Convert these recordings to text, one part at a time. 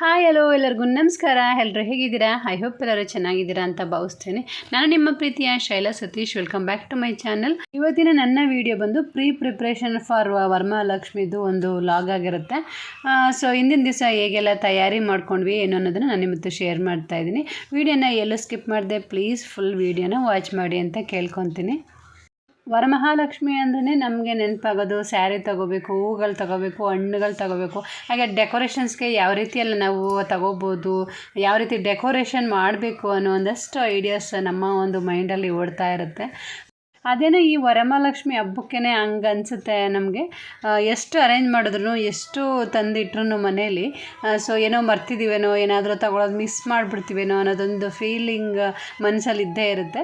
Hi hello ಎಲ್ಲರಿಗೂ ನಮಸ್ಕಾರ. ಎಲ್ಲರೂ ಹೇಗಿದ್ದೀರಾ? ಐ ಹೋಪ್ ಎಲ್ಲರೂ ಚೆನ್ನಾಗಿದ್ದೀರಾ ಅಂತ ಭಾವಿಸ್ತೇನೆ. ನಾನು ನಿಮ್ಮ ಪ್ರೀತಿಯ Shaila Satish. Welcome back to my channel. ಇವತ್ತಿನ ನನ್ನ ವಿಡಿಯೋ ಬಂದು ಪ್ರಿಪ್ರೇಷನ್ ಫಾರ್ ವರಮಹಾಲಕ್ಷ್ಮಿದು ಒಂದು ಲಾಗ್ ಆಗಿರುತ್ತೆ. ಸೊ ಹಿಂದಿನ ದಿವಸ ಹೇಗೆಲ್ಲ ತಯಾರಿ ಮಾಡ್ಕೊಂಡ್ವಿ ಏನೋ ಅನ್ನೋದನ್ನು ನಾನು ನಿಮ್ಮತ್ತು ಶೇರ್ ಮಾಡ್ತಾ ಇದ್ದೀನಿ. ವಿಡಿಯೋನ ಎಲ್ಲೂ ಸ್ಕಿಪ್ ಮಾಡಿದೆ, ಪ್ಲೀಸ್ ಫುಲ್ ವಿಡಿಯೋನ ವಾಚ್ ಮಾಡಿ ಅಂತ ಕೇಳ್ಕೊತೀನಿ. ವರಮಹಾಲಕ್ಷ್ಮಿ ಅಂದ್ರೆ ನಮಗೆ ನೆನಪಾಗೋದು ಸ್ಯಾರಿ ತೊಗೋಬೇಕು, ಹೂಗಳು ತೊಗೋಬೇಕು, ಹಣ್ಣುಗಳು ತೊಗೋಬೇಕು. ಹಾಗೆ ಡೆಕೋರೇಷನ್ಸ್ಗೆ ಯಾವ ರೀತಿಯೆಲ್ಲ ನಾವು ತೊಗೋಬೋದು, ಯಾವ ರೀತಿ ಡೆಕೋರೇಷನ್ ಮಾಡಬೇಕು ಅನ್ನೋ ಒಂದಷ್ಟು ಐಡಿಯಾಸ್ ನಮ್ಮ ಒಂದು ಮೈಂಡಲ್ಲಿ ಓಡ್ತಾ ಇರುತ್ತೆ. ಅದೇನೋ ಈ ವರಮಹಾಲಕ್ಷ್ಮಿ ಹಬ್ಬಕ್ಕೇ ಹಂಗೆ ಅನಿಸುತ್ತೆ ನಮಗೆ. ಎಷ್ಟು ಅರೇಂಜ್ ಮಾಡಿದ್ರು, ಎಷ್ಟು ತಂದಿಟ್ರು ಮನೇಲಿ ಸೊ ಏನೋ ಮರ್ತಿದ್ದೀವೇನೋ, ಏನಾದರೂ ತಗೊಳ್ಳೋದು ಮಿಸ್ ಮಾಡಿಬಿಡ್ತೀವೇನೋ ಅನ್ನೋದೊಂದು ಫೀಲಿಂಗ್ ಮನಸ್ಸಲ್ಲಿ ಇದ್ದೇ ಇರುತ್ತೆ.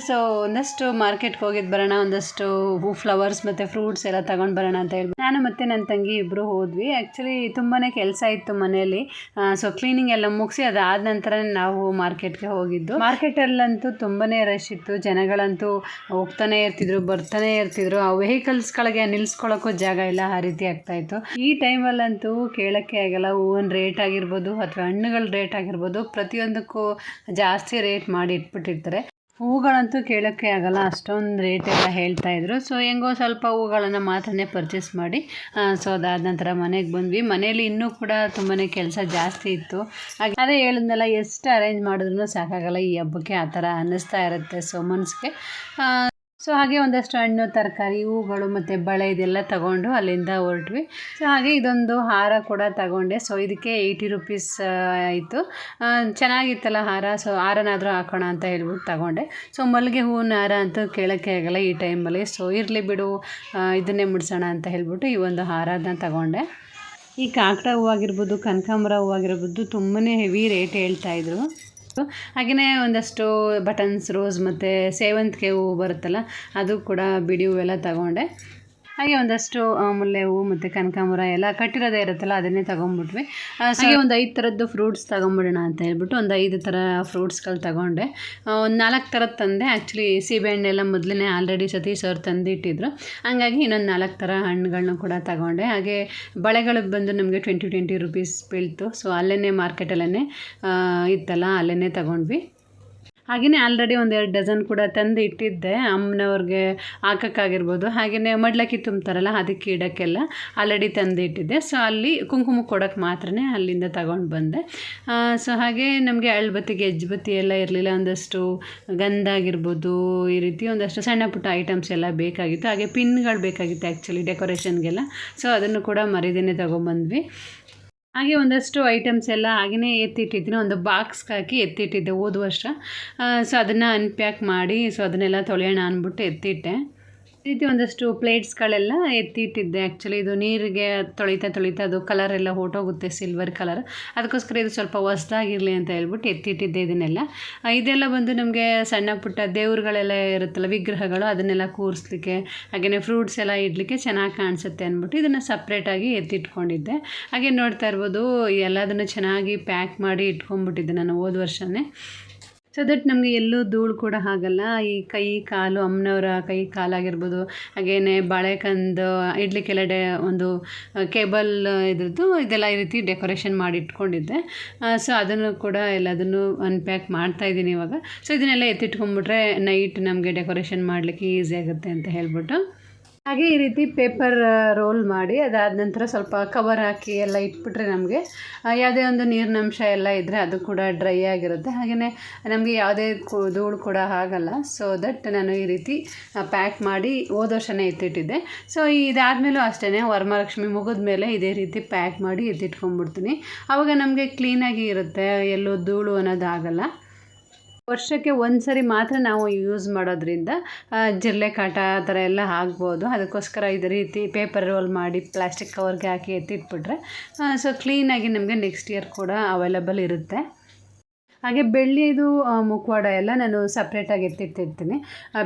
ಸೊ ಒಂದಷ್ಟು ಮಾರ್ಕೆಟ್ಗೆ ಹೋಗಿದ್ದು ಬರೋಣ, ಒಂದಷ್ಟು ಫ್ಲವರ್ಸ್ ಮತ್ತು ಫ್ರೂಟ್ಸ್ ಎಲ್ಲ ತೊಗೊಂಡು ಬರೋಣ ಅಂತ ಹೇಳ್ಬಿಟ್ಟು ನಾನು ಮತ್ತು ನನ್ನ ತಂಗಿ ಇಬ್ಬರು ಹೋದ್ವಿ. ಆ್ಯಕ್ಚುಲಿ ತುಂಬಾ ಕೆಲಸ ಇತ್ತು ಮನೆಯಲ್ಲಿ. ಸೊ ಕ್ಲೀನಿಂಗ್ ಎಲ್ಲ ಮುಗಿಸಿ ಅದಾದ ನಂತರ ನಾವು ಮಾರ್ಕೆಟ್ಗೆ ಹೋಗಿದ್ದು. ಮಾರ್ಕೆಟಲ್ಲಂತೂ ತುಂಬಾ ರಶ್ ಇತ್ತು. ಜನಗಳಂತೂ ಹೋಗ್ತಾನೆ ಇರ್ತಿದ್ರು, ಬರ್ತಾನೆ ಇರ್ತಿದ್ರು. ಆ ವೆಹಿಕಲ್ಸ್ಗಳಿಗೆ ನಿಲ್ಸ್ಕೊಳ್ಳೋಕ್ಕೂ ಜಾಗ ಇಲ್ಲ, ಆ ರೀತಿ ಆಗ್ತಾಯಿತ್ತು. ಈ ಟೈಮಲ್ಲಂತೂ ಕೇಳೋಕ್ಕೆ ಆಗಲ್ಲ. ಹೂವಿನ ರೇಟ್ ಆಗಿರ್ಬೋದು ಅಥವಾ ಹಣ್ಣುಗಳ ರೇಟ್ ಆಗಿರ್ಬೋದು, ಪ್ರತಿಯೊಂದಕ್ಕೂ ಜಾಸ್ತಿ ರೇಟ್ ಮಾಡಿ ಇಟ್ಬಿಟ್ಟಿರ್ತಾರೆ. ಹೂಗಳಂತೂ ಕೇಳೋಕ್ಕೆ ಆಗಲ್ಲ, ಅಷ್ಟೊಂದು ರೇಟ್ ಎಲ್ಲ ಹೇಳ್ತಾಯಿದ್ರು. ಸೊ ಹೆಂಗೋ ಸ್ವಲ್ಪ ಹೂಗಳನ್ನು ಮಾತ್ರನೇ ಪರ್ಚೇಸ್ ಮಾಡಿ ಸೊ ಅದಾದ ನಂತರ ಮನೆಗೆ ಬಂದ್ವಿ. ಮನೇಲಿ ಇನ್ನೂ ಕೂಡ ತುಂಬಾ ಕೆಲಸ ಜಾಸ್ತಿ ಇತ್ತು. ಹಾಗೆ ಅದೇ ಹೇಳಿದ್ನಲ್ಲ, ಎಷ್ಟು ಅರೇಂಜ್ ಮಾಡಿದ್ರೂ ಸಾಕಾಗಲ್ಲ ಈ ಹಬ್ಬಕ್ಕೆ, ಆ ಥರ ಅನ್ನಿಸ್ತಾ ಇರುತ್ತೆ ಸೊ ಮನಸ್ಸಿಗೆ. ಸೊ ಹಾಗೆ ಒಂದಷ್ಟು ಹಣ್ಣು, ತರಕಾರಿ, ಹೂಗಳು ಮತ್ತು ಬಳೆ ಇದೆಲ್ಲ ತಗೊಂಡು ಅಲ್ಲಿಂದ ಹೊರಟ್ವಿ. ಸೊ ಹಾಗೆ ಇದೊಂದು ಹಾರ ಕೂಡ ತಗೊಂಡೆ. ಸೊ ಇದಕ್ಕೆ 80 ರೂಪೀಸ್ ಆಯಿತು. ಚೆನ್ನಾಗಿತ್ತಲ್ಲ ಹಾರ. ಸೊ ಹಾರನಾದರೂ ಹಾಕೋಣ ಅಂತ ಹೇಳ್ಬಿಟ್ಟು ತಗೊಂಡೆ. ಸೊ ಮಲ್ಲಿಗೆ ಹೂವಿನ ಹಾರ ಅಂತೂ ಕೇಳೋಕ್ಕೆ ಆಗಲ್ಲ ಈ ಟೈಮಲ್ಲಿ. ಸೊ ಇರಲಿ ಬಿಡು, ಇದನ್ನೇ ಮುಡ್ಸೋಣ ಅಂತ ಹೇಳ್ಬಿಟ್ಟು ಈ ಒಂದು ಹಾರನ ತಗೊಂಡೆ. ಈ ಕಾಕಡ ಹೂವಾಗಿರ್ಬೋದು, ಕನಕಾಂಬರ ಹೂವಾಗಿರ್ಬೋದು ತುಂಬಾ ಹೆವಿ ರೇಟ್ ಹೇಳ್ತಾಯಿದ್ರು. ಹಾಗೆಯೇ ಒಂದಷ್ಟು ಬಟನ್ಸ್, ರೋಸ್ ಮತ್ತು ಸೇವಂತಿಗೆ ಹೂವು ಬರುತ್ತಲ್ಲ, ಅದು ಕೂಡ ಬಿಡಿ ಹೂವೆಲ್ಲ ತಗೊಂಡೆ. ಹಾಗೆ ಒಂದಷ್ಟು ಮುಲ್ಲೆ ಹೂವು ಮತ್ತು ಕನಕಾಂಬರ ಎಲ್ಲ ಕಟ್ಟಿರೋದೇ ಇರುತ್ತಲ್ಲ, ಅದನ್ನೇ ತೊಗೊಂಡ್ಬಿಟ್ವಿ. ಹಾಗೆ ಒಂದು 5 ಥರದ್ದು ಫ್ರೂಟ್ಸ್ ತೊಗೊಂಬಿಡೋಣ ಅಂತ ಹೇಳ್ಬಿಟ್ಟು ಒಂದು 5 ಥರ ಫ್ರೂಟ್ಸ್ಗಳು ತೊಗೊಂಡೆ. ಒಂದು 4 ಥರದ್ದು ತಂದೆ. ಆ್ಯಕ್ಚುಲಿ ಸೀಬೆಹಣ್ಣು ಎಲ್ಲ ಮೊದಲೇ ಆಲ್ರೆಡಿ ಸತೀಶ್ ಅವ್ರು ತಂದಿಟ್ಟಿದ್ರು. ಹಂಗಾಗಿ ಇನ್ನೊಂದು 4 ಥರ ಹಣ್ಣುಗಳನ್ನೂ ಕೂಡ ತೊಗೊಂಡೆ. ಹಾಗೆ ಬಳೆಗಳಿಗೆ ಬಂದು ನಮಗೆ 20 ರೂಪೀಸ್ ಬೀಳ್ತು. ಸೊ ಅಲ್ಲೇ ಮಾರ್ಕೆಟಲ್ಲೇ ಇತ್ತಲ್ಲ, ಅಲ್ಲೇ ತಗೊಂಡ್ವಿ. ಹಾಗೆಯೇ ಆಲ್ರೆಡಿ ಒಂದು 2 ಡಜನ್ ಕೂಡ ತಂದು ಇಟ್ಟಿದ್ದೆ ಅಮ್ಮನವ್ರಿಗೆ ಹಾಕೋಕ್ಕಾಗಿರ್ಬೋದು. ಹಾಗೆಯೇ ಮಡ್ಲಕ್ಕಿ ತುಂಬ್ತಾರಲ್ಲ, ಅದಕ್ಕೆ ಇಡೋಕ್ಕೆಲ್ಲ ಆಲ್ರೆಡಿ ತಂದು ಇಟ್ಟಿದ್ದೆ. ಸೊ ಅಲ್ಲಿ ಕುಂಕುಮ ಕೊಡೋಕ್ಕೆ ಮಾತ್ರ ಅಲ್ಲಿಂದ ತಗೊಂಡು ಬಂದೆ. ಸೊ ಹಾಗೆ ನಮಗೆ ಅಳ್ಬತ್ತಿ, ಗೆಜ್ಜಬತ್ತಿ ಎಲ್ಲ ಇರಲಿಲ್ಲ. ಒಂದಷ್ಟು ಗಂಧ ಆಗಿರ್ಬೋದು, ಈ ರೀತಿ ಒಂದಷ್ಟು ಸಣ್ಣ ಪುಟ್ಟ ಐಟಮ್ಸ್ ಎಲ್ಲ ಬೇಕಾಗಿತ್ತು. ಹಾಗೆ ಪಿನ್ಗಳು ಬೇಕಾಗಿತ್ತು ಆ್ಯಕ್ಚುಲಿ ಡೆಕೋರೇಷನ್ಗೆಲ್ಲ. ಸೊ ಅದನ್ನು ಕೂಡ ಮರಿದೇನೆ ತೊಗೊಂಬಂದ್ವಿ. ಹಾಗೆ ಒಂದಷ್ಟು ಐಟಮ್ಸ್ ಎಲ್ಲ ಹಾಗೆಯೇ ಎತ್ತಿಟ್ಟಿದ್ದೀನಿ. ಒಂದು ಬಾಕ್ಸ್ಗೆ ಹಾಕಿ ಎತ್ತಿಟ್ಟಿದ್ದೆ ಹೋದ ವರ್ಷ. ಸೊ ಅದನ್ನು ಅನ್ಪ್ಯಾಕ್ ಮಾಡಿ ಸೊ ಅದನ್ನೆಲ್ಲ ತೊಳೆಯೋಣ ಅಂದ್ಬಿಟ್ಟು ಎತ್ತಿಟ್ಟೆ. ಈ ರೀತಿ ಒಂದಷ್ಟು ಪ್ಲೇಟ್ಸ್ಗಳೆಲ್ಲ ಎತ್ತಿಟ್ಟಿದ್ದೆ. ಆ್ಯಕ್ಚುಲಿ ಇದು ನೀರಿಗೆ ತೊಳಿತಾ ಅದು ಕಲರೆಲ್ಲ ಹೊರಟೋಗುತ್ತೆ, ಸಿಲ್ವರ್ ಕಲರ್. ಅದಕ್ಕೋಸ್ಕರ ಇದು ಸ್ವಲ್ಪ ಹೊಸದಾಗಿರಲಿ ಅಂತ ಹೇಳ್ಬಿಟ್ಟು ಎತ್ತಿಟ್ಟಿದ್ದೆ ಇದನ್ನೆಲ್ಲ. ಇದೆಲ್ಲ ಬಂದು ನಮಗೆ ಸಣ್ಣ ಪುಟ್ಟ ದೇವ್ರುಗಳೆಲ್ಲ ಇರುತ್ತಲ್ಲ, ವಿಗ್ರಹಗಳು, ಅದನ್ನೆಲ್ಲ ಕೂರಿಸ್ಲಿಕ್ಕೆ, ಹಾಗೆಯೇ ಫ್ರೂಟ್ಸ್ ಎಲ್ಲ ಇಡಲಿಕ್ಕೆ ಚೆನ್ನಾಗಿ ಕಾಣಿಸುತ್ತೆ ಅಂದ್ಬಿಟ್ಟು ಇದನ್ನು ಸಪ್ರೇಟಾಗಿ ಎತ್ತಿಟ್ಕೊಂಡಿದ್ದೆ. ಹಾಗೆ ನೋಡ್ತಾ ಇರ್ಬೋದು, ಎಲ್ಲದನ್ನು ಚೆನ್ನಾಗಿ ಪ್ಯಾಕ್ ಮಾಡಿ ಇಟ್ಕೊಂಡ್ಬಿಟ್ಟಿದ್ದೆ ನಾನು ಹೋದ ವರ್ಷವೇ. ಸೊ ದಟ್ ನಮಗೆ ಎಲ್ಲೂ ಧೂಳು ಕೂಡ ಆಗಲ್ಲ. ಈ ಕೈ ಕಾಲು, ಅಮ್ಮನವರ ಕೈ ಕಾಲಾಗಿರ್ಬೋದು, ಹಾಗೆಯೇ ಬಾಳೆಕಂದು ಇಡ್ಲಿಕ್ಕೆಲ್ಲ ಒಂದು ಕೇಬಲ್ ಇದ್ರದ್ದು ಇದೆಲ್ಲ ಈ ರೀತಿ ಡೆಕೋರೇಷನ್ ಮಾಡಿ ಇಟ್ಕೊಂಡಿದ್ದೆ. ಸೊ ಅದನ್ನು ಕೂಡ ಎಲ್ಲದನ್ನು ಅನ್ಪ್ಯಾಕ್ ಮಾಡ್ತಾಯಿದ್ದೀನಿ ಇವಾಗ. ಸೊ ಇದನ್ನೆಲ್ಲ ಎತ್ತಿಟ್ಕೊಂಡ್ಬಿಟ್ರೆ ನೈಟ್ ನಮಗೆ ಡೆಕೋರೇಷನ್ ಮಾಡಲಿಕ್ಕೆ ಈಸಿ ಆಗುತ್ತೆ ಅಂತ ಹೇಳ್ಬಿಟ್ಟು. ಹಾಗೆ ಈ ರೀತಿ ಪೇಪರ್ ರೋಲ್ ಮಾಡಿ ಅದಾದ ನಂತರ ಸ್ವಲ್ಪ ಕವರ್ ಹಾಕಿ ಎಲ್ಲ ಇಟ್ಬಿಟ್ರೆ ನಮಗೆ ಯಾವುದೇ ಒಂದು ನೀರಿನಂಶ ಎಲ್ಲ ಇದ್ದರೆ ಅದು ಕೂಡ ಡ್ರೈ ಆಗಿರುತ್ತೆ. ಹಾಗೆಯೇ ನಮಗೆ ಯಾವುದೇ ಧೂಳು ಕೂಡ ಆಗಲ್ಲ. ಸೊ ದಟ್ ನಾನು ಈ ರೀತಿ ಪ್ಯಾಕ್ ಮಾಡಿ ಹೋದ ವರ್ಷನೇ ಎತ್ತಿಟ್ಟಿದ್ದೆ. ಸೊ ಇದಾದಮೇಲೂ ಅಷ್ಟೇ, ವರಮಹಾಲಕ್ಷ್ಮಿ ಮುಗಿದ ಮೇಲೆ ಇದೇ ರೀತಿ ಪ್ಯಾಕ್ ಮಾಡಿ ಎತ್ತಿಟ್ಕೊಂಡ್ಬಿಡ್ತೀನಿ. ಆವಾಗ ನಮಗೆ ಕ್ಲೀನಾಗಿ ಇರುತ್ತೆ, ಎಲ್ಲೋ ಧೂಳು ಅನ್ನೋದಾಗಲ್ಲ. ವರ್ಷಕ್ಕೆ ಒಂದು ಸರಿ ಮಾತ್ರ ನಾವು ಯೂಸ್ ಮಾಡೋದ್ರಿಂದ ಜಿರಳೆ ಕಾಟ ಆ ಥರ ಎಲ್ಲ ಆಗ್ಬೋದು. ಅದಕ್ಕೋಸ್ಕರ ಇದೇ ರೀತಿ ಪೇಪರ್ ರೋಲ್ ಮಾಡಿ ಪ್ಲಾಸ್ಟಿಕ್ ಕವರ್ಗೆ ಹಾಕಿ ಎತ್ತಿಟ್ಬಿಟ್ರೆ ಸೊ ಕ್ಲೀನಾಗಿ ನಮಗೆ ನೆಕ್ಸ್ಟ್ ಇಯರ್ ಕೂಡ ಅವೈಲಬಲ್ ಇರುತ್ತೆ. ಹಾಗೆ ಬೆಳ್ಳಿದು ಮುಖವಾಡ ಎಲ್ಲ ನಾನು ಸಪ್ರೇಟಾಗಿ ಎತ್ತಿಟ್ಟಿರ್ತೀನಿ.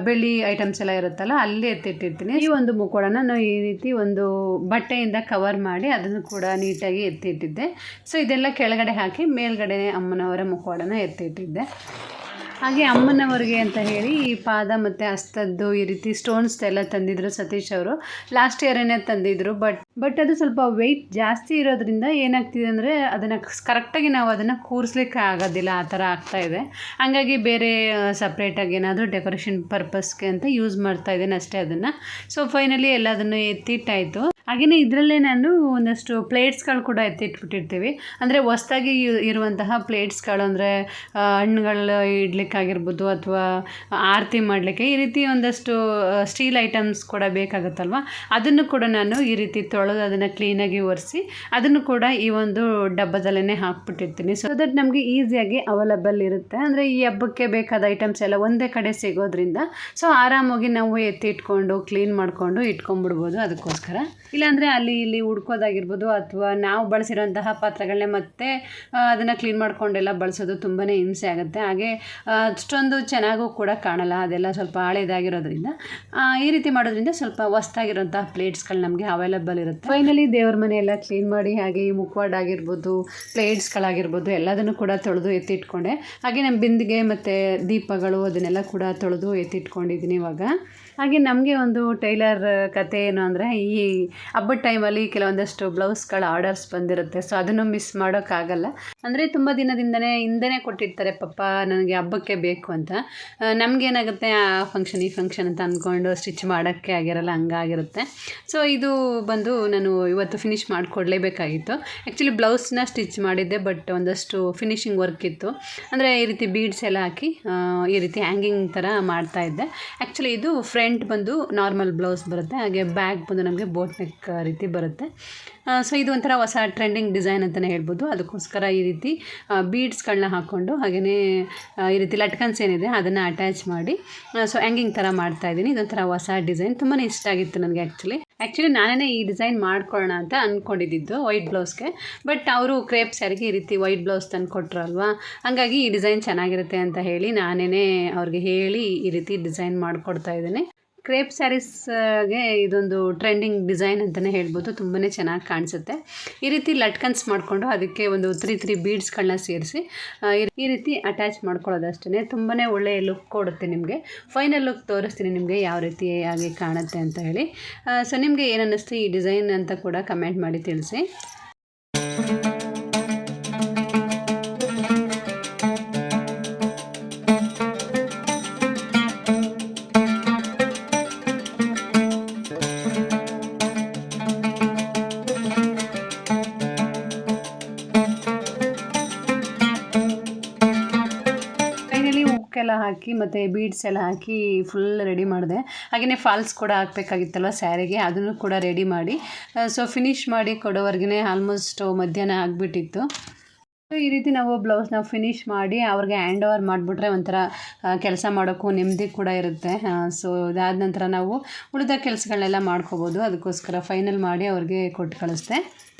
ಬೆಳ್ಳಿ ಐಟಮ್ಸ್ ಎಲ್ಲ ಇರುತ್ತಲ್ಲ, ಅಲ್ಲಿ ಎತ್ತಿಟ್ಟಿರ್ತೀನಿ. ಈ ಒಂದು ಮುಖವಾಡನ ನಾನು ಈ ರೀತಿ ಒಂದು ಬಟ್ಟೆಯಿಂದ ಕವರ್ ಮಾಡಿ ಅದನ್ನು ಕೂಡ ನೀಟಾಗಿ ಎತ್ತಿಟ್ಟಿದ್ದೆ. ಸೊ ಇದೆಲ್ಲ ಕೆಳಗಡೆ ಹಾಕಿ ಮೇಲ್ಗಡೆ ಅಮ್ಮನವರ ಮುಖವಾಡನ ಎತ್ತಿಟ್ಟಿದ್ದೆ. ಹಾಗೆ ಅಮ್ಮನವ್ರಿಗೆ ಅಂತ ಹೇಳಿ ಈ ಪಾದ ಮತ್ತು ಹಸ್ತದ್ದು ಈ ರೀತಿ ಸ್ಟೋನ್ಸ್ ಎಲ್ಲ ತಂದಿದ್ರು ಸತೀಶ್ ಅವರು. ಲಾಸ್ಟ್ ಇಯರೇನೆ ತಂದಿದ್ರು. ಬಟ್ ಅದು ಸ್ವಲ್ಪ ವೆಯ್ಟ್ ಜಾಸ್ತಿ ಇರೋದ್ರಿಂದ ಏನಾಗ್ತಿದೆ ಅಂದರೆ ಅದನ್ನು ಕರೆಕ್ಟಾಗಿ ನಾವು ಅದನ್ನು ಕೂರಿಸ್ಲಿಕ್ಕೆ ಆಗೋದಿಲ್ಲ, ಆ ಥರ ಆಗ್ತಾಯಿದೆ. ಹಂಗಾಗಿ ಬೇರೆ ಸಪ್ರೇಟಾಗಿ ಏನಾದರೂ ಡೆಕೋರೇಷನ್ ಪರ್ಪಸ್ಗೆ ಅಂತ ಯೂಸ್ ಮಾಡ್ತಾ ಇದ್ದೇನೆ ಅಷ್ಟೇ ಅದನ್ನು. ಸೊ ಫೈನಲಿ ಎಲ್ಲದನ್ನು ಎತ್ತಿಟ್ಟಾಯಿತು. ಹಾಗೆಯೇ ಇದರಲ್ಲೇ ನಾನು ಒಂದಷ್ಟು ಪ್ಲೇಟ್ಸ್ಗಳು ಕೂಡ ಎತ್ತಿಟ್ಬಿಟ್ಟಿರ್ತೀವಿ. ಅಂದರೆ ಹೊಸ್ದಾಗಿ ಇರುವಂತಹ ಪ್ಲೇಟ್ಸ್ಗಳು, ಅಂದರೆ ಹಣ್ಣುಗಳು ಇಡ್ಲಿಕ್ಕಾಗಿರ್ಬೋದು ಅಥವಾ ಆರತಿ ಮಾಡಲಿಕ್ಕೆ ಈ ರೀತಿ ಒಂದಷ್ಟು ಸ್ಟೀಲ್ ಐಟಮ್ಸ್ ಕೂಡ ಬೇಕಾಗುತ್ತಲ್ವ, ಅದನ್ನು ಕೂಡ ನಾನು ಈ ರೀತಿ ತೊಳೆದು ಅದನ್ನು ಕ್ಲೀನಾಗಿ ಒರೆಸಿ ಅದನ್ನು ಕೂಡ ಈ ಒಂದು ಡಬ್ಬದಲ್ಲೇ ಹಾಕ್ಬಿಟ್ಟಿರ್ತೀನಿ. ಸೊ ದಟ್ ನಮಗೆ ಈಸಿಯಾಗಿ ಅವೈಲಬಲ್ ಇರುತ್ತೆ. ಅಂದರೆ ಈ ಹಬ್ಬಕ್ಕೆ ಬೇಕಾದ ಐಟಮ್ಸ್ ಎಲ್ಲ ಒಂದೇ ಕಡೆ ಸಿಗೋದ್ರಿಂದ ಸೊ ಆರಾಮಾಗಿ ನಾವು ಎತ್ತಿಟ್ಕೊಂಡು ಕ್ಲೀನ್ ಮಾಡಿಕೊಂಡು ಇಟ್ಕೊಂಡ್ಬಿಡ್ಬೋದು. ಅದಕ್ಕೋಸ್ಕರ ಇಲ್ಲಾಂದರೆ ಅಲ್ಲಿ ಇಲ್ಲಿ ಹುಡ್ಕೋದಾಗಿರ್ಬೋದು ಅಥವಾ ನಾವು ಬಳಸಿರೋಂತಹ ಪಾತ್ರೆಗಳನ್ನೇ ಮತ್ತೆ ಅದನ್ನು ಕ್ಲೀನ್ ಮಾಡ್ಕೊಂಡೆಲ್ಲ ಬಳಸೋದು ತುಂಬಾ ಹಿಂಸೆ ಆಗುತ್ತೆ. ಹಾಗೆ ಅಷ್ಟೊಂದು ಚೆನ್ನಾಗೂ ಕೂಡ ಕಾಣಲ್ಲ, ಅದೆಲ್ಲ ಸ್ವಲ್ಪ ಹಳೇದಾಗಿರೋದ್ರಿಂದ ಈ ರೀತಿ ಮಾಡೋದ್ರಿಂದ ಸ್ವಲ್ಪ ಹೊಸ್ದಾಗಿರೋಂತಹ ಪ್ಲೇಟ್ಸ್ಗಳು ನಮಗೆ ಅವೈಲಬಲ್ ಇರುತ್ತೆ. ಫೈನಲಿ ದೇವ್ರ ಮನೆ ಎಲ್ಲ ಕ್ಲೀನ್ ಮಾಡಿ ಹಾಗೆ ಈ ಮುಖವಾಡ ಆಗಿರ್ಬೋದು, ಪ್ಲೇಟ್ಸ್ಗಳಾಗಿರ್ಬೋದು ಎಲ್ಲದನ್ನು ಕೂಡ ತೊಳೆದು ಎತ್ತಿಟ್ಕೊಂಡೆ. ಹಾಗೆ ನಮ್ಮ ಬಿಂದಿಗೆ ಮತ್ತು ದೀಪಗಳು ಅದನ್ನೆಲ್ಲ ಕೂಡ ತೊಳೆದು ಎತ್ತಿಟ್ಕೊಂಡಿದ್ದೀನಿ ಇವಾಗ. ಹಾಗೆ ನಮಗೆ ಒಂದು ಟೈಲರ್ ಕತೆ ಏನು ಅಂದರೆ, ಈ ಹಬ್ಬದ ಟೈಮಲ್ಲಿ ಕೆಲವೊಂದಷ್ಟು ಬ್ಲೌಸ್ಗಳ ಆರ್ಡರ್ಸ್ ಬಂದಿರುತ್ತೆ. ಸೊ ಅದನ್ನು ಮಿಸ್ ಮಾಡೋಕ್ಕಾಗಲ್ಲ. ಅಂದರೆ ತುಂಬ ದಿನದಿಂದನೇ ಹಿಂದೆನೇ ಕೊಟ್ಟಿರ್ತಾರೆ ಪಾಪ ನನಗೆ ಹಬ್ಬಕ್ಕೆ ಬೇಕು ಅಂತ. ನಮಗೇನಾಗುತ್ತೆ ಆ ಫಂಕ್ಷನ್ ಈ ಫಂಕ್ಷನ್ ಅಂತ ಅಂದ್ಕೊಂಡು ಸ್ಟಿಚ್ ಮಾಡೋಕ್ಕೆ ಆಗಿರಲ್ಲ, ಹಂಗಾಗಿರುತ್ತೆ. ಸೊ ಇದು ಬಂದು ನಾನು ಇವತ್ತು ಫಿನಿಷ್ ಮಾಡಿಕೊಡ್ಲೇಬೇಕಾಗಿತ್ತು. ಆ್ಯಕ್ಚುಲಿ ಬ್ಲೌಸ್ನ ಸ್ಟಿಚ್ ಮಾಡಿದ್ದೆ, ಬಟ್ ಒಂದಷ್ಟು ಫಿನಿಶಿಂಗ್ ವರ್ಕ್ ಇತ್ತು. ಅಂದರೆ ಈ ರೀತಿ ಬೀಡ್ಸ್ ಎಲ್ಲ ಹಾಕಿ ಈ ರೀತಿ ಹ್ಯಾಂಗಿಂಗ್ ಥರ ಮಾಡ್ತಾಯಿದ್ದೆ. ಆ್ಯಕ್ಚುಲಿ ಇದು ಫ್ರಂಟ್ ಬಂದು ನಾರ್ಮಲ್ ಬ್ಲೌಸ್ ಬರುತ್ತೆ, ಹಾಗೆ ಬ್ಯಾಕ್ ಬಂದು ನಮಗೆ ಬೋಟ್ ನೆಕ್ ರೀತಿ ಬರುತ್ತೆ. ಸೊ ಇದು ಒಂಥರ ಹೊಸ ಟ್ರೆಂಡಿಂಗ್ ಡಿಸೈನ್ ಅಂತಲೇ ಹೇಳ್ಬೋದು. ಅದಕ್ಕೋಸ್ಕರ ಈ ರೀತಿ ಬೀಡ್ಸ್ಗಳನ್ನ ಹಾಕ್ಕೊಂಡು ಹಾಗೆಯೇ ಈ ರೀತಿ ಲಟ್ಕನ್ಸ್ ಏನಿದೆ ಅದನ್ನು ಅಟ್ಯಾಚ್ ಮಾಡಿ ಸೊ ಹ್ಯಾಂಗಿಂಗ್ ಥರ ಮಾಡ್ತಾಯಿದ್ದೀನಿ. ಇದೊಂಥರ ಹೊಸ ಡಿಸೈನ್, ತುಂಬಾ ಇಷ್ಟ ಆಗಿತ್ತು ನನಗೆ. ಆ್ಯಕ್ಚುಲಿ ನಾನೇ ಈ ಡಿಸೈನ್ ಮಾಡ್ಕೊಳ್ಳೋಣ ಅಂತ ಅಂದ್ಕೊಂಡಿದ್ದು ವೈಟ್ ಬ್ಲೌಸ್ಗೆ. ಬಟ್ ಅವರು ಕ್ರೇಪ್ ಸ್ಯಾರಿಗೆ ಈ ರೀತಿ ವೈಟ್ ಬ್ಲೌಸ್ ತಂದು ಕೊಟ್ರಲ್ವಾ, ಹಾಗಾಗಿ ಈ ಡಿಸೈನ್ ಚೆನ್ನಾಗಿರುತ್ತೆ ಅಂತ ಹೇಳಿ ನಾನೇ ಅವ್ರಿಗೆ ಹೇಳಿ ಈ ರೀತಿ ಡಿಸೈನ್ ಮಾಡಿಕೊಡ್ತಾ ಇದ್ದೀನಿ. ಕ್ರೇಪ್ ಸ್ಯಾರೀಸ್ಗೆ ಇದೊಂದು ಟ್ರೆಂಡಿಂಗ್ ಡಿಸೈನ್ ಅಂತಲೇ ಹೇಳ್ಬೋದು. ತುಂಬಾ ಚೆನ್ನಾಗಿ ಕಾಣಿಸುತ್ತೆ. ಈ ರೀತಿ ಲಟ್ಕನ್ಸ್ ಮಾಡಿಕೊಂಡು ಅದಕ್ಕೆ ಒಂದು 3 ಬೀಡ್ಸ್ಗಳನ್ನ ಸೇರಿಸಿ ಈ ರೀತಿ ಅಟ್ಯಾಚ್ ಮಾಡ್ಕೊಳ್ಳೋದಷ್ಟೇ. ತುಂಬಾ ಒಳ್ಳೆಯ ಲುಕ್ ಕೊಡುತ್ತೆ ನಿಮಗೆ. ಫೈನಲ್ ಲುಕ್ ತೋರಿಸ್ತೀನಿ ನಿಮಗೆ ಯಾವ ರೀತಿ ಆಗಿ ಕಾಣುತ್ತೆ ಅಂತ ಹೇಳಿ. ಸೊ ನಿಮಗೆ ಏನು ಅನ್ನಿಸ್ತು ಈ ಡಿಸೈನ್ ಅಂತ ಕೂಡ ಕಮೆಂಟ್ ಮಾಡಿ ತಿಳಿಸಿ. ಎಲ್ಲ ಹಾಕಿ ಮತ್ತು ಬೀಡ್ಸ್ ಎಲ್ಲ ಹಾಕಿ ಫುಲ್ ರೆಡಿ ಮಾಡಿದೆ. ಹಾಗೆಯೇ ಫಾಲ್ಸ್ ಕೂಡ ಹಾಕಬೇಕಾಗಿತ್ತಲ್ವ ಸ್ಯಾರಿಗೆ, ಅದನ್ನು ಕೂಡ ರೆಡಿ ಮಾಡಿ ಸೊ ಫಿನಿಷ್ ಮಾಡಿ ಕೊಡೋವರೆಗೆ ಆಲ್ಮೋಸ್ಟ್ ಮಧ್ಯಾಹ್ನ ಆಗಿಬಿಟ್ಟಿತ್ತು. ಈ ರೀತಿ ನಾವು ಬ್ಲೌಸ್ನ ಫಿನಿಷ್ ಮಾಡಿ ಅವ್ರಿಗೆ ಹ್ಯಾಂಡ್ ಓವರ್ ಮಾಡಿಬಿಟ್ರೆ ಒಂಥರ ಕೆಲಸ ಮಾಡೋಕ್ಕೂ ನೆಮ್ಮದಿ ಕೂಡ ಇರುತ್ತೆ. ಸೊ ಇದಾದ ನಂತರ ನಾವು ಉಳಿದ ಕೆಲಸಗಳನ್ನೆಲ್ಲ ಮಾಡ್ಕೋಬೋದು. ಅದಕ್ಕೋಸ್ಕರ ಫೈನಲ್ ಮಾಡಿ ಅವ್ರಿಗೆ ಕೊಟ್ಟು ಕಳಿಸ್ದೆ.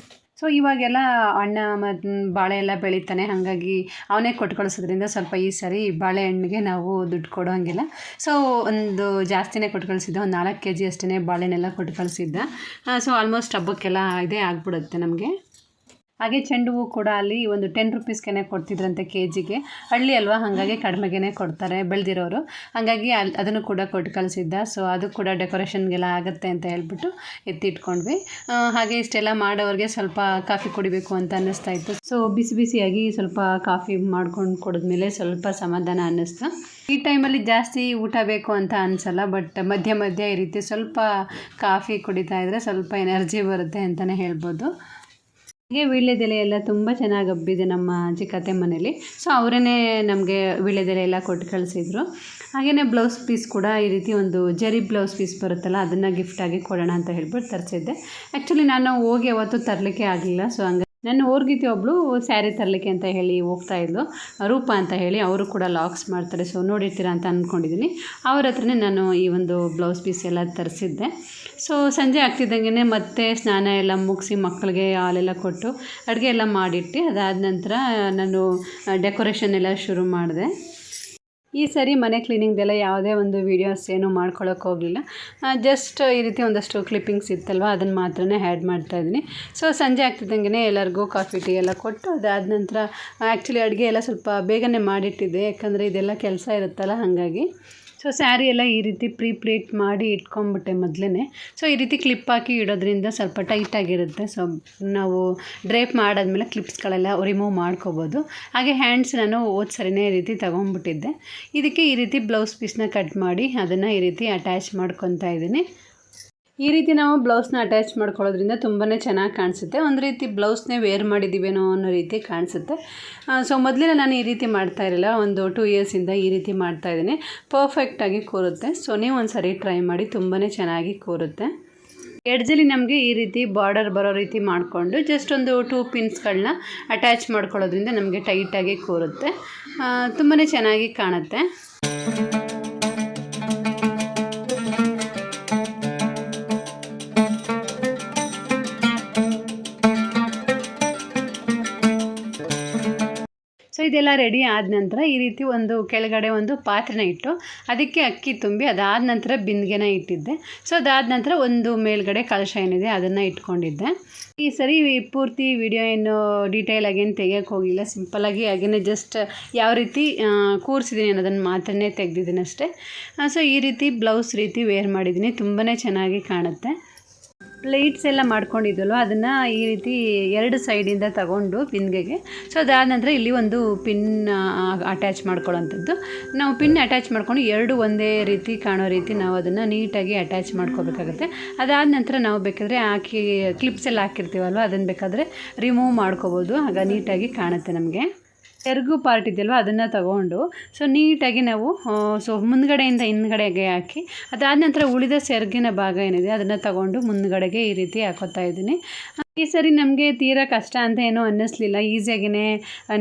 ಸೊ ಇವಾಗೆಲ್ಲ ಅಣ್ಣ ಮತ್ತು ಬಾಳೆ ಎಲ್ಲ ಬೆಳೀತಾನೆ, ಹಾಗಾಗಿ ಅವನೇ ಕೊಟ್ಟು ಕಳಿಸೋದ್ರಿಂದ ಸ್ವಲ್ಪ ಈ ಸರಿ ಬಾಳೆಹಣ್ಣಿಗೆ ನಾವು ದುಡ್ಡು ಕೊಡೋ ಹಂಗಿಲ್ಲ. ಸೊ ಒಂದು ಜಾಸ್ತಿನೇ ಕೊಟ್ಟು ಕಳಿಸಿದ್ದ, ಒಂದು 4 kg ಅಷ್ಟೇ ಬಾಳೆಹಣ್ಣೆಲ್ಲ ಕೊಟ್ಟು ಕಳಿಸಿದ್ದ. ಸೊ ಆಲ್ಮೋಸ್ಟ್ ಹಬ್ಬಕ್ಕೆಲ್ಲ ಇದೇ ಆಗಿಬಿಡುತ್ತೆ ನಮಗೆ. ಹಾಗೆ ಚೆಂಡು ಹೂವು ಕೂಡ ಅಲ್ಲಿ ಒಂದು 10 ರೂಪೀಸ್ಗೆ ಕೊಡ್ತಿದ್ರಂತೆ ಕೆಜಿಗೆ. ಹಳ್ಳಿ ಅಲ್ವಾ, ಹಾಗಾಗಿ ಕಡಿಮೆಗೆ ಕೊಡ್ತಾರೆ ಬೆಳೆದಿರೋರು, ಹಾಗಾಗಿ ಅದನ್ನು ಕೂಡ ಕೊಟ್ಟು ಕಳಿಸಿದ್ದ. ಸೊ ಅದು ಕೂಡ ಡೆಕೋರೇಷನ್ಗೆಲ್ಲ ಆಗುತ್ತೆ ಅಂತ ಹೇಳ್ಬಿಟ್ಟು ಎತ್ತಿಟ್ಕೊಂಡ್ವಿ. ಹಾಗೆ ಇಷ್ಟೆಲ್ಲ ಮಾಡೋರಿಗೆ ಸ್ವಲ್ಪ ಕಾಫಿ ಕುಡಿಬೇಕು ಅಂತ ಅನ್ನಿಸ್ತಾ ಇತ್ತು. ಸೊ ಬಿಸಿಯಾಗಿ ಸ್ವಲ್ಪ ಕಾಫಿ ಮಾಡ್ಕೊಂಡು ಕುಡಿದ್ಮೇಲೆ ಸ್ವಲ್ಪ ಸಮಾಧಾನ ಅನ್ನಿಸ್ತು. ಈ ಟೈಮಲ್ಲಿ ಜಾಸ್ತಿ ಊಟ ಬೇಕು ಅಂತ ಅನಿಸಲ್ಲ, ಬಟ್ ಮಧ್ಯ ಈ ರೀತಿ ಸ್ವಲ್ಪ ಕಾಫಿ ಕುಡಿತಾ ಇದ್ದರೆ ಸ್ವಲ್ಪ ಎನರ್ಜಿ ಬರುತ್ತೆ ಅಂತಲೇ ಹೇಳ್ಬೋದು. ಹಾಗೆ ವೀಳ್ಯದೆಲೆ ಎಲ್ಲ ತುಂಬ ಚೆನ್ನಾಗಿ ಹಬ್ಬಿದೆ ನಮ್ಮ ಚಿಕ್ಕತ್ತೆ ಮನೇಲಿ. ಸೊ ಅವರೇ ನಮಗೆ ವೀಳ್ಯದೆಲೆ ಎಲ್ಲ ಕೊಟ್ಟು ಕಳಿಸಿದ್ರು. ಹಾಗೆಯೇ ಬ್ಲೌಸ್ ಪೀಸ್ ಕೂಡ ಈ ರೀತಿ ಒಂದು ಜರಿ ಬ್ಲೌಸ್ ಪೀಸ್ ಬರುತ್ತಲ್ಲ, ಅದನ್ನು ಗಿಫ್ಟಾಗಿ ಕೊಡೋಣ ಅಂತ ಹೇಳ್ಬಿಟ್ಟು ತರಿಸಿದ್ದೆ. ಆ್ಯಕ್ಚುಲಿ ನಾನು ಹೋಗಿ ಅವತ್ತು ತರಲಿಕ್ಕೆ ಆಗಲಿಲ್ಲ. ಸೊ ಹಂಗೆ ನನ್ನ ಊರ್ಗಿತಿ ಒಬ್ಬಳು ಸ್ಯಾರಿ ತರಲಿಕ್ಕೆ ಅಂತ ಹೇಳಿ ಹೋಗ್ತಾಯಿದ್ಲು, ರೂಪ ಅಂತ ಹೇಳಿ. ಅವರು ಕೂಡ ಲಾಕ್ಸ್ ಮಾಡ್ತಾರೆ, ಸೊ ನೋಡಿರ್ತೀರಾ ಅಂತ ಅಂದ್ಕೊಂಡಿದ್ದೀನಿ. ಅವ್ರ ಹತ್ರನೇ ನಾನು ಈ ಒಂದು ಬ್ಲೌಸ್ ಪೀಸ್ ಎಲ್ಲ ತರಿಸಿದ್ದೆ. ಸೊ ಸಂಜೆ ಆಗ್ತಿದ್ದಂಗೆ ಮತ್ತೆ ಸ್ನಾನ ಎಲ್ಲ ಮುಗಿಸಿ ಮಕ್ಕಳಿಗೆ ಹಾಲೆಲ್ಲ ಕೊಟ್ಟು ಅಡುಗೆ ಎಲ್ಲ ಮಾಡಿಟ್ಟು ಅದಾದ ನಂತರ ನಾನು ಡೆಕೋರೇಷನ್ ಎಲ್ಲ ಶುರು ಮಾಡಿದೆ. ಈ ಸರಿ ಮನೆ ಕ್ಲೀನಿಂಗ್ದೆಲ್ಲ ಯಾವುದೇ ಒಂದು ವೀಡಿಯೋಸ್ ಏನು ಮಾಡ್ಕೊಳ್ಳೋಕೆ ಹೋಗಲಿಲ್ಲ. ಜಸ್ಟ್ ಈ ರೀತಿ ಒಂದಷ್ಟು ಕ್ಲಿಪ್ಪಿಂಗ್ಸ್ ಇತ್ತಲ್ವ ಅದನ್ನು ಮಾತ್ರ ಆ್ಯಡ್ ಮಾಡ್ತಾಯಿದ್ದೀನಿ. ಸೊ ಸಂಜೆ ಆಗ್ತಿದ್ದಂಗೆ ಎಲ್ಲರಿಗೂ ಕಾಫಿ ಟೀ ಎಲ್ಲ ಕೊಟ್ಟು ಅದಾದ ನಂತರ ಆ್ಯಕ್ಚುಲಿ ಅಡುಗೆ ಎಲ್ಲ ಸ್ವಲ್ಪ ಬೇಗನೆ ಮಾಡಿಟ್ಟಿದ್ದೆ, ಯಾಕಂದರೆ ಇದೆಲ್ಲ ಕೆಲಸ ಇರುತ್ತಲ್ಲ ಹಾಗಾಗಿ. ಸೊ ಸ್ಯಾರಿ ಎಲ್ಲ ಈ ರೀತಿ ಪ್ಲೇಟ್ ಮಾಡಿ ಇಟ್ಕೊಂಡ್ಬಿಟ್ಟೆ ಮೊದಲೇ. ಸೊ ಈ ರೀತಿ ಕ್ಲಿಪ್ ಹಾಕಿ ಇಡೋದ್ರಿಂದ ಸ್ವಲ್ಪ ಟೈಟಾಗಿರುತ್ತೆ. ಸೊ ನಾವು ಡ್ರೇಪ್ ಮಾಡಾದ್ಮೇಲೆ ಕ್ಲಿಪ್ಸ್ಗಳೆಲ್ಲ ರಿಮೂವ್ ಮಾಡ್ಕೋಬೋದು. ಹಾಗೆ ಹ್ಯಾಂಡ್ಸ್ ನಾನು ಸರಿನೇ ಈ ರೀತಿ ತೊಗೊಂಡ್ಬಿಟ್ಟಿದ್ದೆ. ಇದಕ್ಕೆ ಈ ರೀತಿ ಬ್ಲೌಸ್ ಪೀಸ್ನ ಕಟ್ ಮಾಡಿ ಅದನ್ನು ಈ ರೀತಿ ಅಟ್ಯಾಚ್ ಮಾಡ್ಕೊತಾ ಇದ್ದೀನಿ. ಈ ರೀತಿ ನಾವು ಬ್ಲೌಸ್ನ ಅಟ್ಯಾಚ್ ಮಾಡ್ಕೊಳ್ಳೋದ್ರಿಂದ ತುಂಬಾ ಚೆನ್ನಾಗಿ ಕಾಣಿಸುತ್ತೆ. ಒಂದು ರೀತಿ ಬ್ಲೌಸ್ನೇ ವೇರ್ ಮಾಡಿದ್ದೀವೇನೋ ಅನ್ನೋ ರೀತಿ ಕಾಣಿಸುತ್ತೆ. ಸೊ ಮೊದಲೇ ನಾನು ಈ ರೀತಿ ಮಾಡ್ತಾ ಇರಲಿಲ್ಲ, ಒಂದು 2 ಇಯರ್ಸಿಂದ ಈ ರೀತಿ ಮಾಡ್ತಾಯಿದ್ದೀನಿ. ಪರ್ಫೆಕ್ಟಾಗಿ ಕೂರುತ್ತೆ. ಸೊ ನೀವು ಒಂದು ಸರಿ ಟ್ರೈ ಮಾಡಿ, ತುಂಬಾ ಚೆನ್ನಾಗಿ ಕೂರುತ್ತೆ. ಎಡ್ಜಲ್ಲಿ ನಮಗೆ ಈ ರೀತಿ ಬಾರ್ಡರ್ ಬರೋ ರೀತಿ ಮಾಡಿಕೊಂಡು ಜಸ್ಟ್ ಒಂದು 2 ಪಿನ್ಸ್ಗಳನ್ನ ಅಟ್ಯಾಚ್ ಮಾಡ್ಕೊಳ್ಳೋದ್ರಿಂದ ನಮಗೆ ಟೈಟಾಗಿ ಕೂರುತ್ತೆ, ತುಂಬಾ ಚೆನ್ನಾಗಿ ಕಾಣುತ್ತೆ. ಸೊ ಇದೆಲ್ಲ ರೆಡಿ ಆದ ನಂತರ ಈ ರೀತಿ ಒಂದು ಕೆಳಗಡೆ ಒಂದು ಪಾತ್ರೆನ ಇಟ್ಟು ಅದಕ್ಕೆ ಅಕ್ಕಿ ತುಂಬಿ ಅದಾದ ನಂತರ ಬಿಂದಿಗೆನ ಇಟ್ಟಿದ್ದೆ. ಸೊ ಅದಾದ ನಂತರ ಒಂದು ಮೇಲ್ಗಡೆ ಕಳಶ ಏನಿದೆ ಅದನ್ನು ಇಟ್ಕೊಂಡಿದ್ದೆ. ಈ ಸರಿ ಪೂರ್ತಿ ವಿಡಿಯೋ ಏನು ಡೀಟೇಲಾಗಿ ಏನು ತೆಗಿಯೋಕ್ಕೆ ಹೋಗಿಲ್ಲ, ಸಿಂಪಲ್ಲಾಗಿ ಹಾಗೇ ಜಸ್ಟ್ ಯಾವ ರೀತಿ ಕೂರಿಸಿದ್ದೀನಿ ಅನ್ನೋದನ್ನು ಮಾತ್ರನೇ ತೆಗೆದಿದ್ದೀನಿ ಅಷ್ಟೇ. ಸೊ ಈ ರೀತಿ ಬ್ಲೌಸ್ ರೀತಿ ವೇರ್ ಮಾಡಿದ್ದೀನಿ, ತುಂಬಾ ಚೆನ್ನಾಗಿ ಕಾಣುತ್ತೆ. ಪ್ಲೇಟ್ಸ್ ಎಲ್ಲ ಮಾಡ್ಕೊಂಡಿದ್ವಲ್ವ ಅದನ್ನು ಈ ರೀತಿ 2 ಸೈಡಿಂದ ತಗೊಂಡು ಬಿಂದಿಗೆಗೆ. ಸೊ ಅದಾದ ನಂತರ ಇಲ್ಲಿ ಒಂದು ಪಿನ್ ಅಟ್ಯಾಚ್ ಮಾಡ್ಕೊಳ್ಳೋಂಥದ್ದು. ನಾವು ಪಿನ್ ಅಟ್ಯಾಚ್ ಮಾಡ್ಕೊಂಡು 2 ಒಂದೇ ರೀತಿ ಕಾಣೋ ರೀತಿ ನಾವು ಅದನ್ನು ನೀಟಾಗಿ ಅಟ್ಯಾಚ್ ಮಾಡ್ಕೋಬೇಕಾಗುತ್ತೆ. ಅದಾದ ನಂತರ ನಾವು ಬೇಕಾದರೆ ಕ್ಲಿಪ್ಸ್ ಎಲ್ಲ ಹಾಕಿರ್ತೀವಲ್ವ ಅದನ್ನು ಬೇಕಾದರೆ ರಿಮೂವ್ ಮಾಡ್ಕೋಬೋದು, ಆಗ ನೀಟಾಗಿ ಕಾಣುತ್ತೆ ನಮಗೆ. ಸೆರಗು ಪಾರ್ಟ್ ಇದೆಯಲ್ವ ಅದನ್ನು ತಗೊಂಡು ಸೊ ನೀಟಾಗಿ ನಾವು ಸೊ ಮುಂದ್ಗಡೆಯಿಂದ ಹಿಂದ್ಗಡೆಗೆ ಹಾಕಿ ಅದಾದ ನಂತರ ಉಳಿದ ಸೆರಗಿನ ಭಾಗ ಏನಿದೆ ಅದನ್ನು ತಗೊಂಡು ಮುಂದ್ಗಡೆಗೆ ಈ ರೀತಿ ಹಾಕೋತಾ ಇದ್ದೀನಿ. ಈ ಸರಿ ನಮಗೆ ತೀರಾ ಕಷ್ಟ ಅಂತ ಏನೂ ಅನ್ನಿಸ್ಲಿಲ್ಲ, ಈಸಿಯಾಗಿಯೇ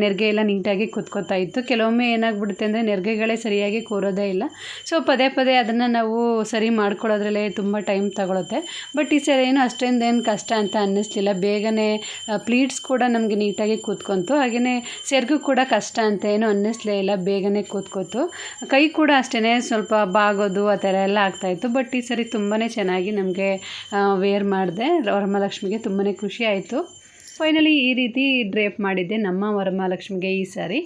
ನೆರಿಗೆ ಎಲ್ಲ ನೀಟಾಗಿ ಕುತ್ಕೋತಾ ಇತ್ತು. ಕೆಲವೊಮ್ಮೆ ಏನಾಗ್ಬಿಡುತ್ತೆ ಅಂದರೆ ನೆರಿಗೆಗಳೇ ಸರಿಯಾಗಿ ಕೂರೋದೇ ಇಲ್ಲ. ಸೊ ಪದೇ ಪದೇ ಅದನ್ನು ನಾವು ಸರಿ ಮಾಡ್ಕೊಳ್ಳೋದ್ರಲ್ಲೇ ತುಂಬ ಟೈಮ್ ತಗೊಳುತ್ತೆ. ಬಟ್ ಈ ಸರಿ ಏನು ಅಷ್ಟೊಂದೇನು ಕಷ್ಟ ಅಂತ ಅನ್ನಿಸ್ಲಿಲ್ಲ, ಬೇಗನೆ ಪ್ಲೀಟ್ಸ್ ಕೂಡ ನಮಗೆ ನೀಟಾಗಿ ಕೂತ್ಕೊಂತು. ಹಾಗೆಯೇ ಸೆರಗು ಕೂಡ ಕಷ್ಟ ಅಂತ ಏನೂ ಅನ್ನಿಸ್ಲೇ ಇಲ್ಲ, ಬೇಗನೆ ಕೂತ್ಕೋತು. ಕೈ ಕೂಡ ಅಷ್ಟೇ ಸ್ವಲ್ಪ ಬಾಗೋದು ಆ ಥರ ಎಲ್ಲ ಆಗ್ತಾಯಿತ್ತು. ಬಟ್ ಈ ಸರಿ ತುಂಬಾ ಚೆನ್ನಾಗಿ ನಮಗೆ ವೇರ್ ಮಾಡಿದೆ. ವರಮಹಾಲಕ್ಷ್ಮಿಗೆ ತುಂಬಾ ಖುಷಿ ಆಯಿತು. ಫೈನಲಿ ಈ ರೀತಿ ಡ್ರೇಪ್ ಮಾಡಿದ್ದೆ ನಮ್ಮ ವರಮಹಾಲಕ್ಷ್ಮಿಗೆ ಈ ಸಾರಿ.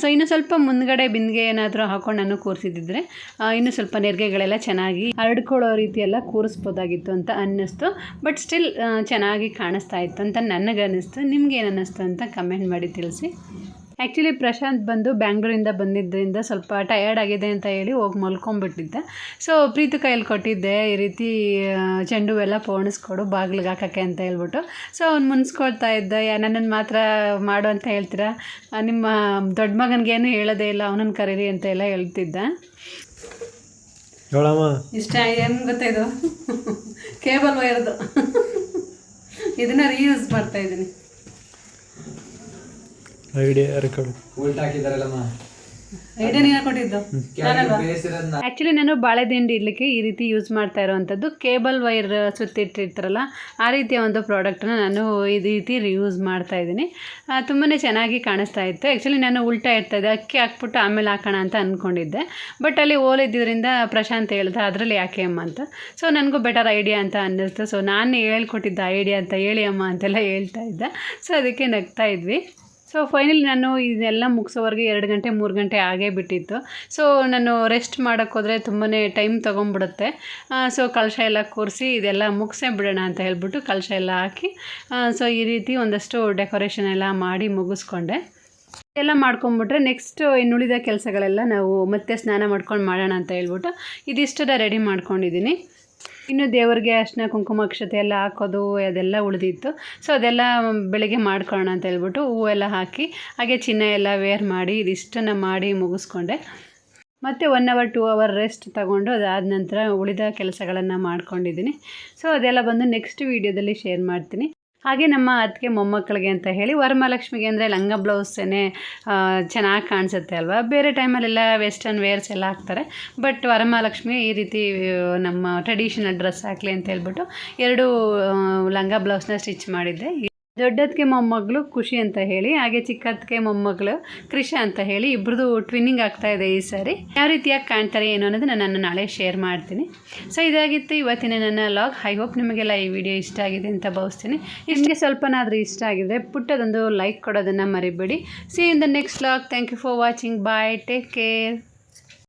ಸೊ ಇನ್ನು ಸ್ವಲ್ಪ ಮುಂದ್ಗಡೆ ಬಿಂದಿಗೆ ಏನಾದರೂ ಹಾಕೊಂಡು ನಾನು ಕೂರಿಸಿದ್ದಿದ್ರೆ ಇನ್ನೂ ಸ್ವಲ್ಪ ನೆರಿಗೆಗಳೆಲ್ಲ ಚೆನ್ನಾಗಿ ಹರಡ್ಕೊಳ್ಳೋ ರೀತಿ ಎಲ್ಲ ಕೂರಿಸ್ಬೋದಾಗಿತ್ತು ಅಂತ ಅನ್ನಿಸ್ತು. ಬಟ್ ಸ್ಟಿಲ್ ಚೆನ್ನಾಗಿ ಕಾಣಿಸ್ತಾ ಇತ್ತು ಅಂತ ನನಗನ್ನಿಸ್ತು. ನಿಮ್ಗೇನು ಅನ್ನಿಸ್ತು ಅಂತ ಕಮೆಂಟ್ ಮಾಡಿ ತಿಳಿಸಿ. ಆ್ಯಕ್ಚುಲಿ ಪ್ರಶಾಂತ್ ಬಂದು ಬ್ಯಾಂಗ್ಳೂರಿಂದ ಬಂದಿದ್ದರಿಂದ ಸ್ವಲ್ಪ ಟಯರ್ಡ್ ಆಗಿದೆ ಅಂತ ಹೇಳಿ ಹೋಗಿ ಮಲ್ಕೊಂಡ್ಬಿಟ್ಟಿದ್ದೆ. ಸೊ ಪ್ರೀತು ಕೈಯಲ್ಲಿ ಕೊಟ್ಟಿದ್ದೆ ಈ ರೀತಿ ಚೆಂಡು ಎಲ್ಲ ಪೋಣಿಸ್ಕೊಡು ಬಾಗಿಲಿಗೆ ಹಾಕೋಕ್ಕೆ ಅಂತ ಹೇಳ್ಬಿಟ್ಟು. ಸೊ ಅವ್ನು ಮುನ್ಸ್ಕೊಳ್ತಾ ಇದ್ದ, ನನ್ನನ್ನು ಮಾತ್ರ ಮಾಡು ಅಂತ ಹೇಳ್ತೀರಾ, ನಿಮ್ಮ ದೊಡ್ಡ ಮಗನಿಗೇನು ಹೇಳೋದೇ ಇಲ್ಲ, ಅವನನ್ನು ಕರೀರಿ ಅಂತ ಎಲ್ಲ ಹೇಳ್ತಿದ್ದ. ಇಷ್ಟ ಏನು ಗೊತ್ತಾ, ಇದು ಕೇಬಲ್ ವೈರ್ದು ಇದನ್ನು ರೀಯೂಸ್ ಮಾಡ್ತಾಯಿದ್ದೀನಿ. ಐಡಿಯಾ ರೆಕಾರ್ಡ್ ಉಲ್ಟಾ ಹಾಕಿದಾರಲ್ಲಮ್ಮ, ಐಡಿಯಾ ನೀನು ಕೊಟ್ಟಿದ್ದು ಆ್ಯಕ್ಚುಲಿ ನಾನು ಬಾಳೆದಿಂಡಿ ಇಡ್ಲಿಕ್ಕೆ ಈ ರೀತಿ ಯೂಸ್ ಮಾಡ್ತಾ ಇರೋವಂಥದ್ದು ಕೇಬಲ್ ವೈರ್ ಸುತ್ತಿಟ್ಟಿರ್ತಾರಲ್ಲ ಆ ರೀತಿಯ ಒಂದು ಪ್ರಾಡಕ್ಟನ್ನ ನಾನು ಈ ರೀತಿ ರಿಯೂಸ್ ಮಾಡ್ತಾ ಇದ್ದೀನಿ. ತುಂಬಾ ಚೆನ್ನಾಗಿ ಕಾಣಿಸ್ತಾ ಇತ್ತು. ಆ್ಯಕ್ಚುಲಿ ನಾನು ಉಲ್ಟಾ ಇಡ್ತಾಯಿದ್ದೆ, ಅಕ್ಕಿ ಹಾಕ್ಬಿಟ್ಟು ಆಮೇಲೆ ಹಾಕೋಣ ಅಂತ ಅಂದ್ಕೊಂಡಿದ್ದೆ. ಬಟ್ ಅಲ್ಲಿ ಓಲಿದ್ದರಿಂದ ಪ್ರಶಾಂತ್ ಹೇಳ್ದೆ ಅದರಲ್ಲಿ ಯಾಕೆ ಅಮ್ಮ ಅಂತ. ಸೊ ನನಗೂ ಬೆಟರ್ ಐಡಿಯಾ ಅಂತ ಅನ್ನಿಸ್ತು. ಸೊ ನಾನು ಹೇಳ್ಕೊಟ್ಟಿದ್ದ ಐಡಿಯಾ ಅಂತ ಹೇಳಿ ಅಮ್ಮ ಅಂತೆಲ್ಲ ಹೇಳ್ತಾ ಇದ್ದೆ. ಸೊ ಅದಕ್ಕೆ ನಗ್ತಾ ಇದ್ವಿ. ಸೊ ಫೈನಲಿ ನಾನು ಇದೆಲ್ಲ ಮುಗಿಸೋವರೆಗೆ 2 ಗಂಟೆ 3 ಗಂಟೆ ಆಗೇ ಬಿಟ್ಟಿತ್ತು. ಸೊ ನಾನು ರೆಸ್ಟ್ ಮಾಡೋಕ್ಕೋದ್ರೆ ತುಂಬಾ ಟೈಮ್ ತೊಗೊಂಡ್ಬಿಡುತ್ತೆ. ಸೊ ಕಳಶ ಎಲ್ಲ ಕೂರಿಸಿ ಇದೆಲ್ಲ ಮುಗಿಸೇ ಬಿಡೋಣ ಅಂತ ಹೇಳ್ಬಿಟ್ಟು ಕಳಶ ಎಲ್ಲ ಹಾಕಿ ಸೊ ಈ ರೀತಿ ಒಂದಷ್ಟು ಡೆಕೋರೇಷನ್ ಎಲ್ಲ ಮಾಡಿ ಮುಗಿಸ್ಕೊಂಡೆ. ಎಲ್ಲ ಮಾಡ್ಕೊಂಬಿಟ್ರೆ ನೆಕ್ಸ್ಟ್ ಇನ್ನುಳಿದ ಕೆಲಸಗಳೆಲ್ಲ ನಾವು ಮತ್ತೆ ಸ್ನಾನ ಮಾಡ್ಕೊಂಡು ಮಾಡೋಣ ಅಂತ ಹೇಳ್ಬಿಟ್ಟು ಇದಿಷ್ಟರ ರೆಡಿ ಮಾಡ್ಕೊಂಡಿದ್ದೀನಿ. ಇನ್ನು ದೇವರಿಗೆ ಅರಿಶಿನ ಕುಂಕುಮ ಅಕ್ಷತೆ ಎಲ್ಲ ಹಾಕೋದು ಅದೆಲ್ಲ ಉಳಿದಿತ್ತು. ಸೊ ಅದೆಲ್ಲ ಬೆಳಗ್ಗೆ ಮಾಡ್ಕೊಳ್ಳೋಣ ಅಂತ ಹೇಳ್ಬಿಟ್ಟು ಹೂವೆಲ್ಲ ಹಾಕಿ ಹಾಗೆ ಚಿನ್ನ ಎಲ್ಲ ವೇರ್ ಮಾಡಿ ಇದಿಷ್ಟನ್ನು ಮಾಡಿ ಮುಗಿಸ್ಕೊಂಡೆ. ಮತ್ತು 1 ಅವರ್ 2 ಅವರ್ ರೆಸ್ಟ್ ತಗೊಂಡು ಅದಾದ ನಂತರ ಉಳಿದ ಕೆಲಸಗಳನ್ನು ಮಾಡ್ಕೊಂಡಿದ್ದೀನಿ. ಸೊ ಅದೆಲ್ಲ ಬಂದು ನೆಕ್ಸ್ಟ್ ವೀಡಿಯೋದಲ್ಲಿ ಶೇರ್ ಮಾಡ್ತೀನಿ. ಹಾಗೆ ನಮ್ಮ ಅತ್ತಿಗೆ ಮೊಮ್ಮಕ್ಕಳಿಗೆ ಅಂತ ಹೇಳಿ ವರಮಹಾಲಕ್ಷ್ಮಿಗೆ ಅಂದರೆ ಲಂಗ ಬ್ಲೌಸೇ ಚೆನ್ನಾಗಿ ಕಾಣಿಸುತ್ತೆ ಅಲ್ವಾ. ಬೇರೆ ಟೈಮಲ್ಲೆಲ್ಲ ವೆಸ್ಟರ್ನ್ ವೇರ್ಸ್ ಎಲ್ಲ ಹಾಕ್ತಾರೆ. ಬಟ್ ವರಮಹಾಲಕ್ಷ್ಮಿಗೆ ಈ ರೀತಿ ನಮ್ಮ ಟ್ರೆಡಿಷನಲ್ ಡ್ರೆಸ್ ಹಾಕಲಿ ಅಂತ ಹೇಳ್ಬಿಟ್ಟು 2 ಲಂಗ ಬ್ಲೌಸ್ನ ಸ್ಟಿಚ್ ಮಾಡಿದ್ದೆ. ದೊಡ್ಡದಕ್ಕೆ ಮೊಮ್ಮಗಳು ಖುಷಿ ಅಂತ ಹೇಳಿ, ಹಾಗೆ ಚಿಕ್ಕದಕ್ಕೆ ಮೊಮ್ಮಗಳು ಕೃಷಾ ಅಂತ ಹೇಳಿ ಇಬ್ಬರದು ಟ್ವಿನ್ನಿಂಗ್ ಆಗ್ತಾ ಇದೆ ಈ ಸಾರಿ. ಯಾವ ರೀತಿಯಾಗಿ ಕಾಣ್ತಾರೆ ಏನು ಅನ್ನೋದು ನಾನು ನಾಳೆ ಶೇರ್ ಮಾಡ್ತೀನಿ. ಸೊ ಇದಾಗಿತ್ತು ಇವತ್ತಿನ ನನ್ನ ಲಾಗ್. ಐ ಹೋಪ್ ನಿಮಗೆಲ್ಲ ಈ ವಿಡಿಯೋ ಇಷ್ಟ ಆಗಿದೆ ಅಂತ ಭಾವಿಸ್ತೀನಿ. ನಿಮಗೆ ಸ್ವಲ್ಪನಾದರೂ ಇಷ್ಟ ಆಗಿದ್ರೆ ಪುಟ್ಟದೊಂದು ಲೈಕ್ ಕೊಡೋದನ್ನು ಮರಿಬೇಡಿ. See in the next vlog. Thank you for watching. Bye, take care.